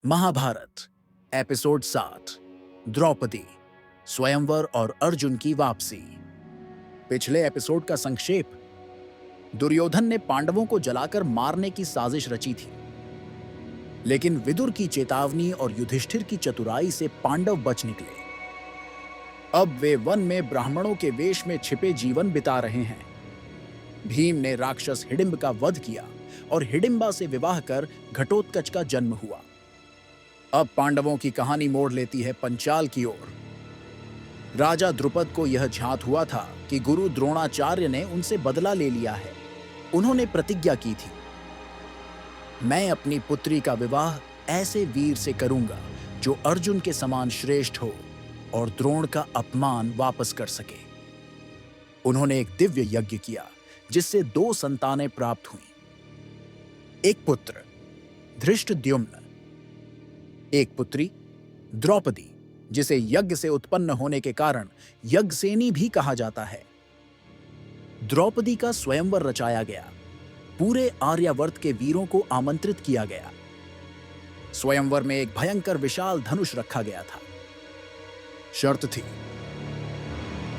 Mahabharat episode 7 Draupadi स्वयंवर और अर्जुन की वापसी। पिछले एपिसोड का संक्षेप। दुर्योधन ने पांडवों को जलाकर मारने की साजिश रची थी, लेकिन विदुर की चेतावनी और युधिष्ठिर की चतुराई से पांडव बच निकले। अब वे वन में ब्राह्मणों के वेश में छिपे जीवन बिता रहे हैं। भीम ने राक्षस हिडिंब का वध किया और हिडिंबा से विवाह कर घटोत्कच का जन्म हुआ। अब पांडवों की कहानी मोड़ लेती है पंचाल की ओर। राजा द्रुपद को यह झांत हुआ था कि गुरु द्रोणाचार्य ने उनसे बदला ले लिया है। उन्होंने प्रतिज्ञा की थी, मैं अपनी पुत्री का विवाह ऐसे वीर से करूंगा जो अर्जुन के समान श्रेष्ठ हो और द्रोण का अपमान वापस कर सके। उन्होंने एक दिव्य यज्ञ किया जिससे 2 संतानें प्राप्त हुईं। एक पुत्र धृष्टद्युम्न, एक पुत्री द्रौपदी, जिसे यज्ञ से उत्पन्न होने के कारण यज्ञसेनी भी कहा जाता है। द्रौपदी का स्वयंवर रचाया गया। पूरे आर्यावर्त के वीरों को आमंत्रित किया गया। स्वयंवर में एक भयंकर विशाल धनुष रखा गया था। शर्त थी,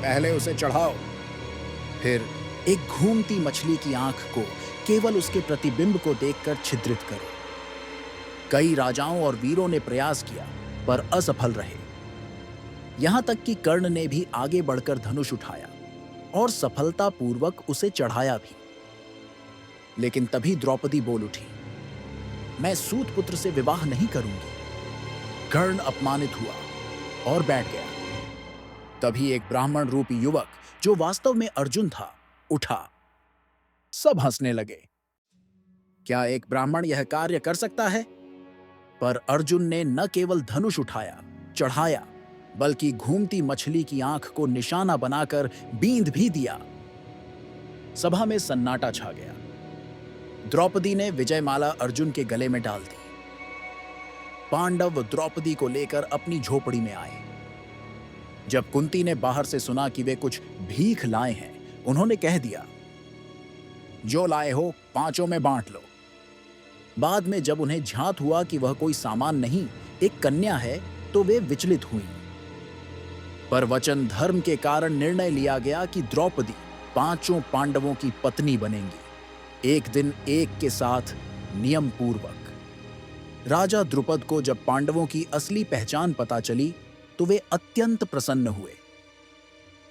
पहले उसे चढ़ाओ, फिर एक घूमती मछली की आंख को केवल उसके प्रतिबिंब को देखकर छिद्रित करो। कई राजाओं और वीरों ने प्रयास किया पर असफल रहे। यहां तक कि कर्ण ने भी आगे बढ़कर धनुष उठाया और सफलतापूर्वक उसे चढ़ाया भी। लेकिन तभी द्रौपदी बोल उठी, मैं सूत पुत्र से विवाह नहीं करूंगी। कर्ण अपमानित हुआ और बैठ गया। तभी एक ब्राह्मण रूपी युवक, जो वास्तव में अर्जुन था, उठा। सब हंसने लगे। क्या एक ब्राह्मण यह कार्य कर सकता है? पर अर्जुन ने न केवल धनुष उठाया, चढ़ाया, बल्कि घूमती मछली की आंख को निशाना बनाकर बींध भी दिया। सभा में सन्नाटा छा गया। द्रौपदी ने विजयमाला अर्जुन के गले में डाल दी। पांडव द्रौपदी को लेकर अपनी झोपड़ी में आए। जब कुंती ने बाहर से सुना कि वे कुछ भीख लाए हैं, उन्होंने कह दिया, जो लाए हो 5 में बांट लो। बाद में जब उन्हें झांत हुआ कि वह कोई सामान नहीं, एक कन्या है, तो वे विचलित हुईं। पर वचन धर्म के कारण निर्णय लिया गया कि द्रौपदी 5 पांडवों की पत्नी बनेंगी, एक दिन एक के साथ नियम पूर्वक। राजा द्रुपद को जब पांडवों की असली पहचान पता चली तो वे अत्यंत प्रसन्न हुए।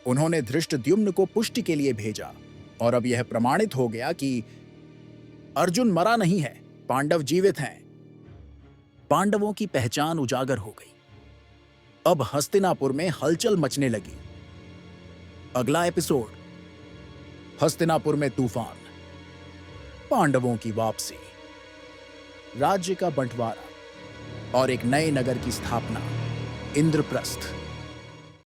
उन्होंने धृष्टद्युम्न को पुष्टि के लिए भेजा और अब यह प्रमाणित हो गया कि अर्जुन मरा नहीं है, पांडव जीवित हैं। पांडवों की पहचान उजागर हो गई। अब हस्तिनापुर में हलचल मचने लगी। अगला एपिसोड, हस्तिनापुर में तूफान, पांडवों की वापसी, राज्य का बंटवारा और एक नए नगर की स्थापना, इंद्रप्रस्थ।